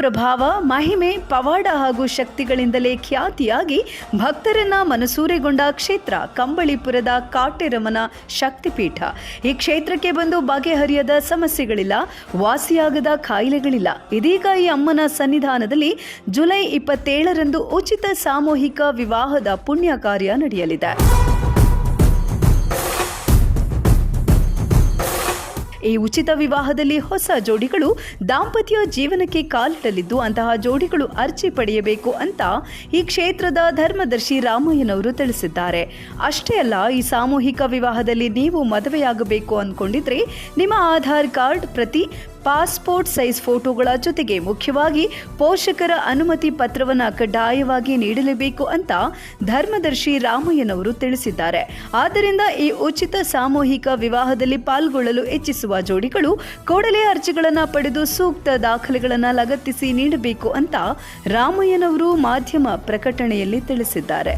ಪ್ರಭಾವ, ಮಹಿಮೆ, ಪವಾಡ ಹಾಗೂ ಶಕ್ತಿಗಳಿಂದಲೇ ಖ್ಯಾತಿಯಾಗಿ ಭಕ್ತರನ್ನ ಮನಸೂರೆಗೊಂಡ ಕ್ಷೇತ್ರ ಕಂಬಳಿಪುರದ ಕಾಟೆರಮ್ಮನ ಶಕ್ತಿಪೀಠ. ಈ ಕ್ಷೇತ್ರಕ್ಕೆ ಬಂದು ಬಗೆಹರಿಯದ ಸಮಸ್ಯೆಗಳಿಲ್ಲ, ವಾಸಿಯಾಗದ ಕಾಯಿಲೆಗಳಿಲ್ಲ. ಇದೀಗ ಈ ಅಮ್ಮನ ಸನ್ನಿಧಾನದಲ್ಲಿ ಜುಲೈ 27ರಂದು ಉಚಿತ ಸಾಮೂಹಿಕ ವಿವಾಹದ ಪುಣ್ಯ ಕಾರ್ಯ ನಡೆಯಲಿದೆ. ಈ ಉಚಿತ ವಿವಾಹದಲ್ಲಿ ಹೊಸ ಜೋಡಿಗಳು ದಾಂಪತ್ಯ ಜೀವನಕ್ಕೆ ಕಾಲಿಡಲಿದ್ದು, ಅಂತಹ ಜೋಡಿಗಳು ಅರ್ಜಿ ಪಡೆಯಬೇಕು ಅಂತ ಈ ಕ್ಷೇತ್ರದ ಧರ್ಮದರ್ಶಿ ರಾಮಯ್ಯನವರು ತಿಳಿಸಿದ್ದಾರೆ. ಅಷ್ಟೇ ಅಲ್ಲ, ಈ ಸಾಮೂಹಿಕ ವಿವಾಹದಲ್ಲಿ ನೀವು ಮದುವೆಯಾಗಬೇಕು ಅಂದ್ಕೊಂಡಿದ್ರೆ ನಿಮ್ಮ ಆಧಾರ್ ಕಾರ್ಡ್ ಪ್ರತಿ, ಪಾಸ್ಪೋರ್ಟ್ ಸೈಜ್ ಫೋಟೋಗಳ ಜೊತೆಗೆ ಮುಖ್ಯವಾಗಿ ಪೋಷಕರ ಅನುಮತಿ ಪತ್ರವನ್ನು ಕಡ್ಡಾಯವಾಗಿ ನೀಡಲೇಬೇಕು ಅಂತ ಧರ್ಮದರ್ಶಿ ರಾಮಯ್ಯನವರು ತಿಳಿಸಿದ್ದಾರೆ. ಆದ್ದರಿಂದ ಈ ಉಚಿತ ಸಾಮೂಹಿಕ ವಿವಾಹದಲ್ಲಿ ಪಾಲ್ಗೊಳ್ಳಲು ಇಚ್ಛಿಸುವ ಜೋಡಿಗಳು ಕೂಡಲೇ ಅರ್ಜಿಗಳನ್ನು ಪಡೆದು ಸೂಕ್ತ ದಾಖಲೆಗಳನ್ನು ಲಗತ್ತಿಸಿ ನೀಡಬೇಕು ಅಂತ ರಾಮಯ್ಯನವರು ಮಾಧ್ಯಮ ಪ್ರಕಟಣೆಯಲ್ಲಿ ತಿಳಿಸಿದ್ದಾರೆ.